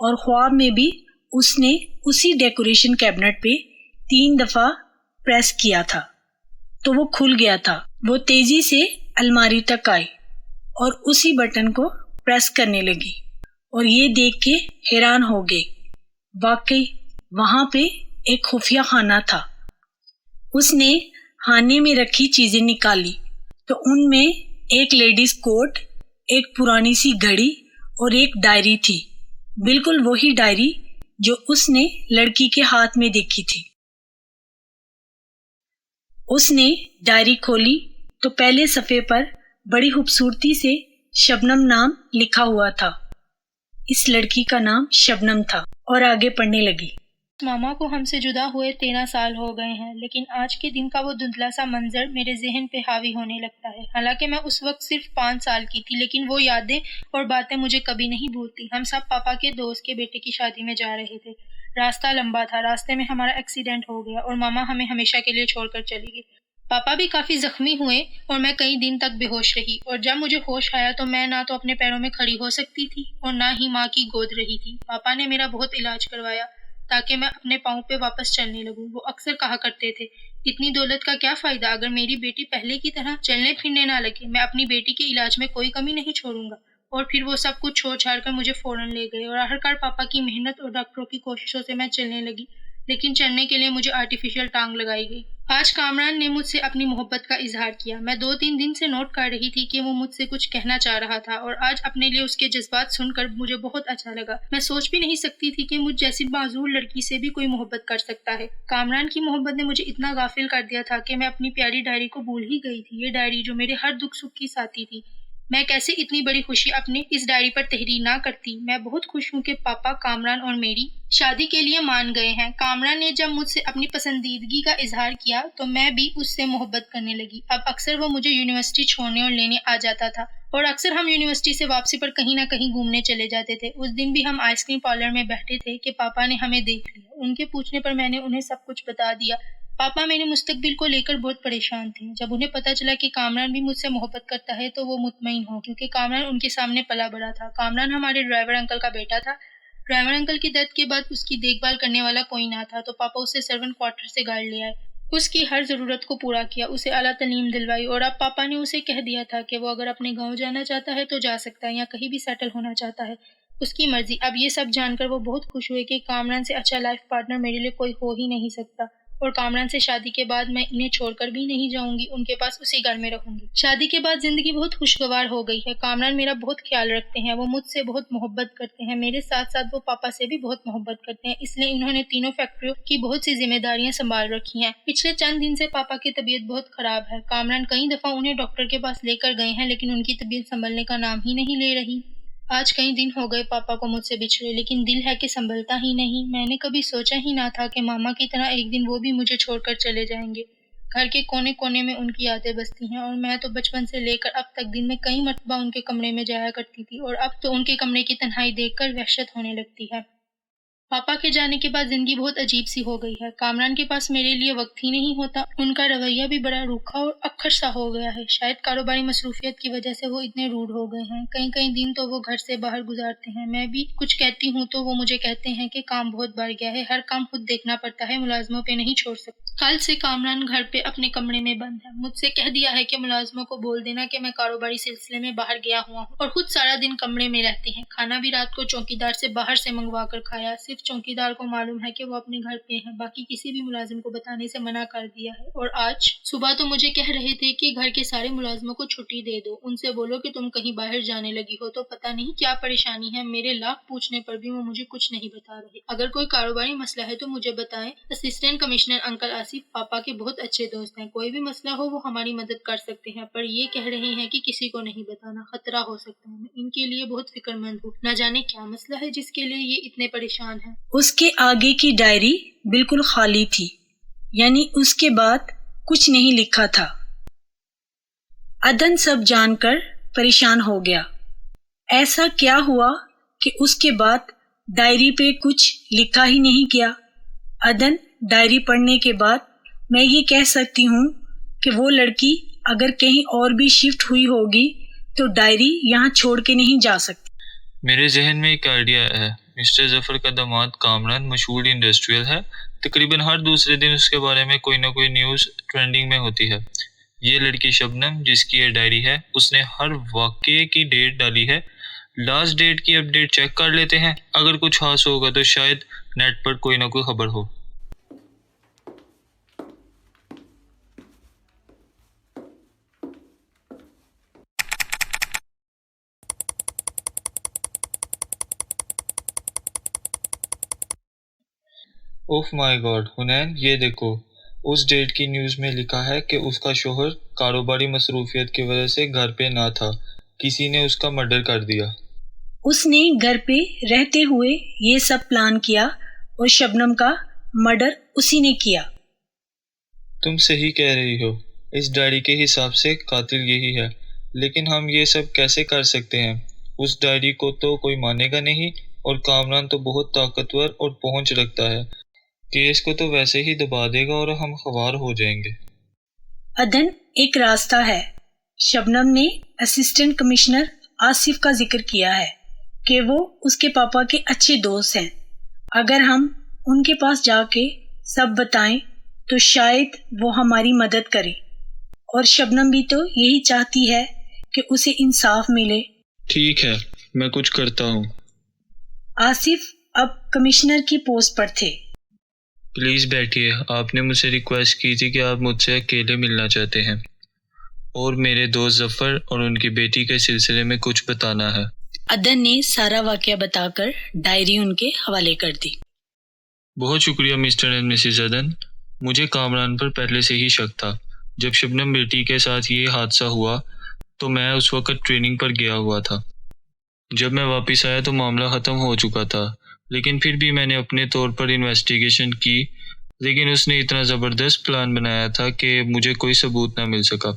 اور خواب میں بھی اس نے اسی ڈیکوریشن کیبنٹ پہ 3 دفعہ پریس کیا تھا تو وہ کھل گیا تھا۔ وہ تیزی سے الماری تک آئی اور اسی بٹن کو پریس کرنے لگی اور یہ دیکھ کے حیران ہو گئے۔ واقعی وہاں پہ ایک خفیہ خانہ تھا۔ اس نے خانے میں رکھی چیزیں نکالی تو ان میں ایک لیڈیز کوٹ، ایک پرانی سی گھڑی اور ایک ڈائری تھی، بالکل وہی ڈائری جو اس نے لڑکی کے ہاتھ میں دیکھی تھی۔ اس نے ڈائری کھولی تو پہلے صفحے پر بڑی خوبصورتی سے شبنم نام لکھا ہوا تھا۔ اس لڑکی کا نام شبنم تھا اور آگے پڑھنے لگی۔ ماما کو ہم سے جدا ہوئے 13 سال ہو گئے ہیں، لیکن آج کے دن کا وہ دھندلا سا منظر میرے ذہن پہ حاوی ہونے لگتا ہے۔ حالانکہ میں اس وقت صرف 5 سال کی تھی، لیکن وہ یادیں اور باتیں مجھے کبھی نہیں بھولتی۔ ہم سب پاپا کے دوست کے بیٹے کی شادی میں جا رہے تھے۔ راستہ لمبا تھا، راستے میں ہمارا ایکسیڈنٹ ہو گیا اور ماما ہمیں ہمیشہ کے لیے چھوڑ کر چلی گئی۔ پاپا بھی کافی زخمی ہوئے اور میں کئی دن تک بے ہوش رہی، اور جب مجھے ہوش آیا تو میں نہ تو اپنے پیروں میں کھڑی ہو سکتی تھی اور نہ ہی ماں کی گود رہی تھی۔ پاپا نے میرا بہت علاج کروایا تاکہ میں اپنے پاؤں پہ واپس چلنے لگوں۔ وہ اکثر کہا کرتے تھے، اتنی دولت کا کیا فائدہ اگر میری بیٹی پہلے کی طرح چلنے پھرنے نہ لگے۔ میں اپنی بیٹی کے علاج میں کوئی کمی نہیں چھوڑوں گا۔ اور پھر وہ سب کچھ چھوڑ چھاڑ کر مجھے فوراً لے گئے اور آخرکار پاپا کی محنت اور ڈاکٹروں کی کوششوں سے میں چلنے لگی، لیکن چلنے کے لیے مجھے آرٹیفیشل ٹانگ لگائی گئی۔ آج کامران نے مجھ سے اپنی محبت کا اظہار کیا۔ میں 2-3 دن سے نوٹ کر رہی تھی کہ وہ مجھ سے کچھ کہنا چاہ رہا تھا، اور آج اپنے لیے اس کے جذبات سن کر مجھے بہت اچھا لگا۔ میں سوچ بھی نہیں سکتی تھی کہ مجھ جیسی معذور لڑکی سے بھی کوئی محبت کر سکتا ہے۔ کامران کی محبت نے مجھے اتنا غافل کر دیا تھا کہ میں اپنی پیاری ڈائری کو بھول ہی گئی تھی۔ یہ ڈائری جو میرے ہر دکھ سکھ کی ساتھی تھی، میں کیسے اتنی بڑی خوشی اپنے اس ڈائری پر تحریر نہ کرتی۔ میں بہت خوش ہوں کہ پاپا کامران اور میری شادی کے لیے مان گئے ہیں۔ کامران نے جب مجھ سے اپنی پسندیدگی کا اظہار کیا تو میں بھی اس سے محبت کرنے لگی۔ اب اکثر وہ مجھے یونیورسٹی چھوڑنے اور لینے آ جاتا تھا، اور اکثر ہم یونیورسٹی سے واپسی پر کہیں نہ کہیں گھومنے چلے جاتے تھے۔ اس دن بھی ہم آئس کریم پارلر میں بیٹھے تھے کہ پاپا نے ہمیں دیکھ لیا۔ ان کے پوچھنے پر میں نے انہیں سب کچھ بتا دیا۔ پاپا میرے مستقبل کو لے کر بہت پریشان تھے۔ جب انہیں پتہ چلا کہ کامران بھی مجھ سے محبت کرتا ہے تو وہ مطمئن ہو، کیونکہ کامران ان کے سامنے پلا بڑا تھا۔ کامران ہمارے ڈرائیور انکل کا بیٹا تھا۔ ڈرائیور انکل کی ڈیتھ کے بعد اس کی دیکھ بھال کرنے والا کوئی نہ تھا، تو پاپا اسے سرونٹ کوارٹر سے گاڑ لے آئے۔ اس کی ہر ضرورت کو پورا کیا، اسے اعلیٰ تعلیم دلوائی، اور اب پاپا نے اسے کہہ دیا تھا کہ وہ اگر اپنے گاؤں جانا چاہتا ہے تو جا سکتا ہے، یا کہیں بھی سیٹل ہونا چاہتا ہے، اس کی مرضی۔ اب یہ سب جان کر وہ بہت خوش ہوئے کہ کامران سے اچھا لائف پارٹنر میرے لیے کوئی ہو ہی نہیں سکتا، اور کامران سے شادی کے بعد میں انہیں چھوڑ کر بھی نہیں جاؤں گی، ان کے پاس اسی گھر میں رہوں گی۔ شادی کے بعد زندگی بہت خوشگوار ہو گئی ہے۔ کامران میرا بہت خیال رکھتے ہیں، وہ مجھ سے بہت محبت کرتے ہیں، میرے ساتھ ساتھ وہ پاپا سے بھی بہت محبت کرتے ہیں، اس لیے انہوں نے تینوں فیکٹریوں کی بہت سی ذمہ داریاں سنبھال رکھی ہیں۔ پچھلے چند دن سے پاپا کی طبیعت بہت خراب ہے۔ کامران کئی دفعہ انہیں ڈاکٹر کے پاس لے کر گئے ہیں، لیکن ان کی طبیعت سنبھلنے کا نام ہی نہیں لے رہی۔ آج کئی دن ہو گئے پاپا کو مجھ سے بچھڑے، لیکن دل ہے کہ سنبھلتا ہی نہیں۔ میں نے کبھی سوچا ہی نہ تھا کہ ماما کی طرح ایک دن وہ بھی مجھے چھوڑ کر چلے جائیں گے۔ گھر کے کونے کونے میں ان کی یادیں بستی ہیں، اور میں تو بچپن سے لے کر اب تک دن میں کئی مرتبہ ان کے کمرے میں جایا کرتی تھی، اور اب تو ان کے کمرے کی تنہائی دیکھ کر وحشت ہونے لگتی ہے۔ پاپا کے جانے کے بعد زندگی بہت عجیب سی ہو گئی ہے۔ کامران کے پاس میرے لیے وقت ہی نہیں ہوتا، ان کا رویہ بھی بڑا روکھا اور اکھڑ سا ہو گیا ہے۔ شاید کاروباری مصروفیت کی وجہ سے وہ اتنے روڈ ہو گئے ہیں۔ کئی دن تو وہ گھر سے باہر گزارتے ہیں۔ میں بھی کچھ کہتی ہوں تو وہ مجھے کہتے ہیں کہ کام بہت بڑھ گیا ہے، ہر کام خود دیکھنا پڑتا ہے، ملازموں پہ نہیں چھوڑ سکتے۔ کل سے کامران گھر پہ اپنے کمرے میں بند ہے۔ مجھ سے کہہ دیا ہے کہ ملازموں کو بول دینا کہ میں کاروباری سلسلے میں باہر گیا ہوا ہوں، اور خود سارا دن کمرے میں رہتے ہیں۔ کھانا بھی رات کو چوکیدار سے باہر سے منگوا کر کھایا۔ صرف چوکیدار کو معلوم ہے کہ وہ اپنے گھر پہ ہیں، باقی کسی بھی ملازم کو بتانے سے منع کر دیا ہے۔ اور آج صبح تو مجھے کہہ رہے تھے کہ گھر کے سارے ملازموں کو چھٹی دے دو، ان سے بولو کہ تم کہیں باہر جانے لگی ہو، تو پتہ نہیں کیا پریشانی ہے۔ میرے لاکھ پوچھنے پر بھی وہ مجھے کچھ نہیں بتا رہے۔ اگر کوئی کاروباری مسئلہ ہے تو مجھے بتائیں۔ اسسٹنٹ کمشنر انکل آصف پاپا کے بہت اچھے دوست ہیں، کوئی بھی مسئلہ ہو وہ ہماری مدد کر سکتے ہیں، پر یہ کہہ رہے ہیں کہ کسی کو نہیں بتانا، خطرہ ہو سکتا ہے۔ میں ان کے لیے بہت فکر مند ہوں، نہ جانے کیا مسئلہ ہے جس کے لیے یہ اتنے پریشان ہیں۔ اس کے آگے کی ڈائری بالکل خالی تھی، یعنی اس کے بعد کچھ نہیں لکھا تھا۔ عدن سب جان کر پریشان ہو گیا۔ ایسا کیا ہوا کہ اس کے بعد ڈائری پہ کچھ لکھا ہی نہیں گیا؟ عدن ڈائری پڑھنے کے بعد میں یہ کہہ سکتی ہوں کہ وہ لڑکی اگر کہیں اور بھی شفٹ ہوئی ہوگی تو ڈائری یہاں چھوڑ کے نہیں جا سکتی۔ میرے ذہن میں ایک آئیڈیا ہے۔ مسٹر ظفر کا داماد کامران مشہور انڈسٹریل ہے. تقریباً ہر دوسرے دن اس کے بارے میں کوئی نہ کوئی نیوز ٹرینڈنگ میں ہوتی ہے. یہ لڑکی شبنم جس کی یہ ڈائری ہے، اس نے ہر واقعے کی ڈیٹ ڈالی ہے. لاسٹ ڈیٹ کی اپ ڈیٹ چیک کر لیتے ہیں، اگر کچھ خاص ہوگا تو شاید نیٹ پر کوئی نہ کوئی خبر ہو. اوف مائی گاڈ حنین، یہ دیکھو، اس ڈیٹ کی نیوز میں لکھا ہے کہ اس کا شوہر کاروباری مصروفیت کی وجہ سے گھر پہ نہ تھا، کسی نے اس کا مرڈر کر دیا. اس نے گھر پہ رہتے ہوئے یہ سب پلان کیا اور شبنم کا مرڈر اسی نے کیا. تم صحیح کہہ رہی ہو، اس ڈائری کے حساب سے قاتل یہی ہے، لیکن ہم یہ سب کیسے کر سکتے ہیں؟ اس ڈائری کو تو کوئی مانے گا نہیں، اور کامران تو بہت طاقتور اور پہنچ رکھتا ہے، کیس کو تو ویسے ہی دبا دے گا اور ہم خوار ہو جائیں گے. عدن ایک راستہ ہے. شبنم نے اسسٹنٹ کمشنر آصف کا ذکر کیا ہے کہ وہ اس کے پاپا کے اچھے دوست ہیں. اگر ہم ان کے پاس جا کے سب بتائیں تو شاید وہ ہماری مدد کرے، اور شبنم بھی تو یہی چاہتی ہے کہ اسے انصاف ملے. ٹھیک ہے، میں کچھ کرتا ہوں. آصف اب کمشنر کی پوسٹ پر تھے. پلیز بیٹھیے، آپ نے مجھ سے ریکویسٹ کی تھی کہ آپ مجھ سے اکیلے ملنا چاہتے ہیں، اور میرے دوست ظفر اور ان کی بیٹی کے سلسلے میں کچھ بتانا ہے. عدن نے سارا واقعہ بتا کر ڈائری ان کے حوالے کر دی. بہت شکریہ مسٹر اینڈ مسز عدن. مجھے کامران پر پہلے سے ہی شک تھا. جب شبنم بیٹی کے ساتھ یہ حادثہ ہوا تو میں اس وقت ٹریننگ پر گیا ہوا تھا. جب میں واپس آیا تو معاملہ ختم ہو چکا تھا، لیکن پھر بھی میں نے اپنے طور پر انویسٹیگیشن کی، لیکن اس نے اتنا زبردست پلان بنایا تھا کہ مجھے کوئی ثبوت نہ مل سکا.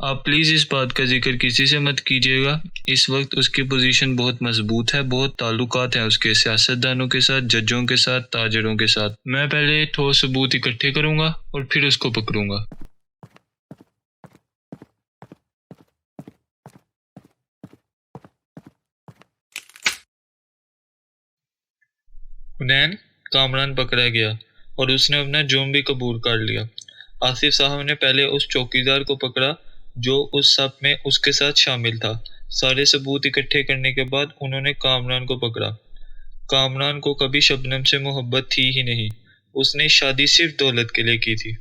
آپ پلیز اس بات کا ذکر کسی سے مت کیجیے گا. اس وقت اس کی پوزیشن بہت مضبوط ہے، بہت تعلقات ہیں اس کے سیاستدانوں کے ساتھ، ججوں کے ساتھ، تاجروں کے ساتھ. میں پہلے ٹھوس ثبوت اکٹھے کروں گا اور پھر اس کو پکڑوں گا. حنین، کامران پکڑا گیا اور اس نے اپنا جرم بھی قبول کر لیا. آصف صاحب نے پہلے اس چوکیدار کو پکڑا جو اس سب میں اس کے ساتھ شامل تھا. سارے ثبوت اکٹھے کرنے کے بعد انہوں نے کامران کو پکڑا. کامران کو کبھی شبنم سے محبت تھی ہی نہیں، اس نے شادی صرف دولت کے لیے کی تھی.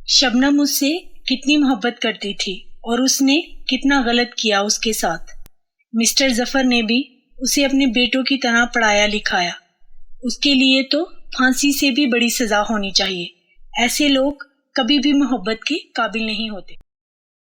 شبنم اس سے کتنی محبت کرتی تھی اور اس نے کتنا غلط کیا اس کے ساتھ. مسٹر ظفر نے بھی اسے اپنے بیٹوں کی طرح پڑھایا لکھایا. اس کے لیے تو پھانسی سے بھی بڑی سزا ہونی چاہیے. ایسے لوگ کبھی بھی محبت کے قابل نہیں ہوتے.